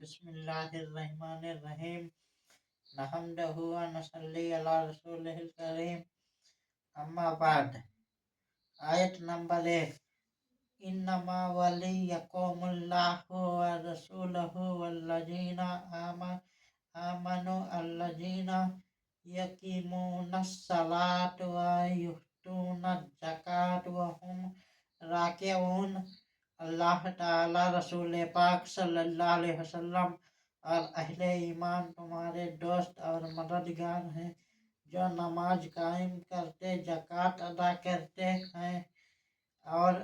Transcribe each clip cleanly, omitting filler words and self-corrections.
बिस्मिल्लाहिर्रहमानिर्रहीम नहमदहु व नसल्ली अला रसूलिहिल करीम अम्मा बाद। आयत नंबर 1। इन्नमा वलियकुमुल्लाहु व रसूलुहु वल्लजीना आमनु अल्लजीना यकीमुनस सलात व युतूनज ज़कात व हुम राकिऊन। अल्लाह ताला रसूल पाक सल्लल्लाहु अलैहि वसल्लम और अहले ईमान तुम्हारे दोस्त और मददगार हैं जो नमाज कायम करते, ज़कात अदा करते हैं और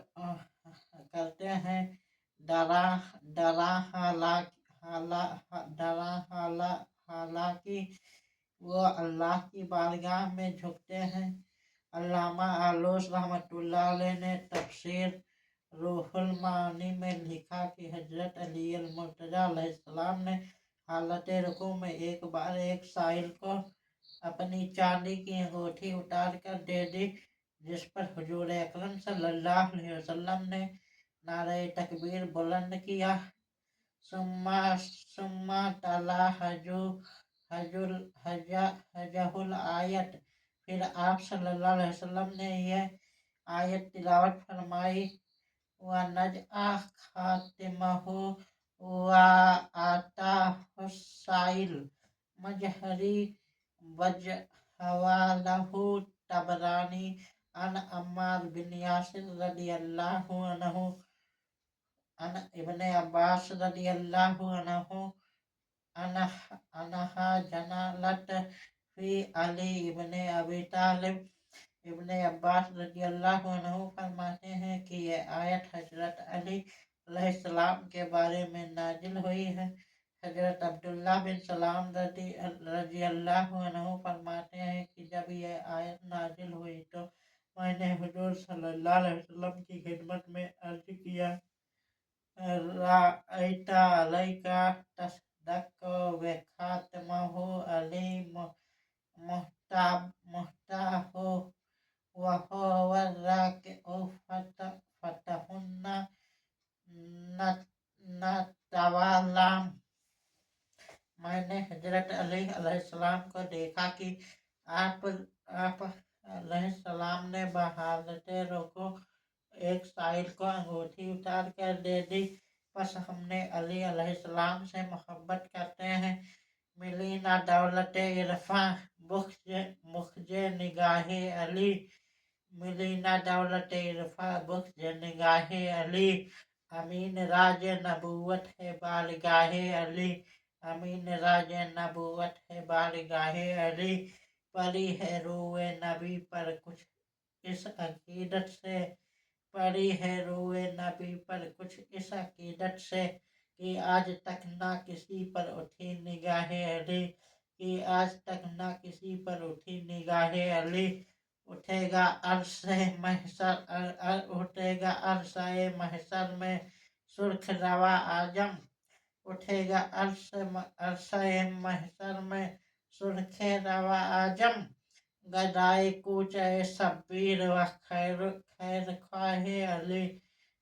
हालांकि वो अल्लाह की बारगाह में झुकते हैं। अल्लामा आलूस रहमतुल्लाह अलैह ने तफसीर रूहुल मानी में लिखा कि हजरत अली अल मुर्तज़ा अलैहिस्सलाम ने हालत रुकू में एक बार एक साइल को अपनी चांदी की अंगूठी उतार कर दे दी, जिस पर हुजूर अकरम सल्लल्लाहु अलैहि वसल्लम ने नारे तकबीर बुलंद किया। सुम्मा तला हजहुल आयत। फिर आप सल्लल्लाहु अलैहि वसल्लम ने यह आयत तिलावत फरमाई। व नजआ खातिमहु व आताहुस्साइल मजहरी वजहवालहु तबरानी अन अम्मार बिन यासिर रदियल्लाहु अन्हु अन इब्ने अब्बास रदियल्लाहु अन्हु अनहा जनालत फी अली इब्ने अबी तालिब। इब्ने अब्बास रदियल्लाहु अन्हु फरमाते हैं कि यह आयत हजरत अली अलैहिस्सलाम के बारे में नाजिल हुई है। हजरत अब्दुल्लाह बिन सलाम रज़ियल्लाहु अन्हु फरमाते हैं कि जब यह आयत नाजिल हुई तो मैंने हुजूर सल्लल्लाहु अलैहि वसल्लम की खिदमत में अर्ज किया, राअइता अलैका तसदक्कु व खातमहु अली मुफ्ताहु व हुवा राकिउ फतहुन्ना नतवालाम। मैंने हजरत अली अलैहिस्सलाम को देखा कि आप अलैहिस्सलाम ने बहालते रुकू एक साइल को अंगूठी उतार कर दे दी। बस हमने अली अलैहिस्सलाम से मोहब्बत करते हैं। मिली ना दौलत इरफा मुखजे निगाहे अली। मिली ना दौलत इरफा मुखजे निगाहे अली। अमीन राज नबूवत है बारगाहे अली। अमीन राज नबूवत है बारगाहे अली। परी है रूए नबी पर कुछ इस अकीदत से। परी है रूए नबी पर कुछ इस अकीदत से कि आज तक ना किसी पर उठी निगाहे अली। कि आज तक ना किसी पर उठी निगाहे अली। उठेगा अरसे महशर में सुर्ख रवा आजम। उठेगा अरसे महशर में सुर्ख रवा आजम। गदाए कूचे शब्बीर व खैर ख्वाहे अली।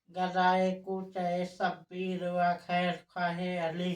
गदाए कूचे शब्बीर व खैर ख्वाहे अली।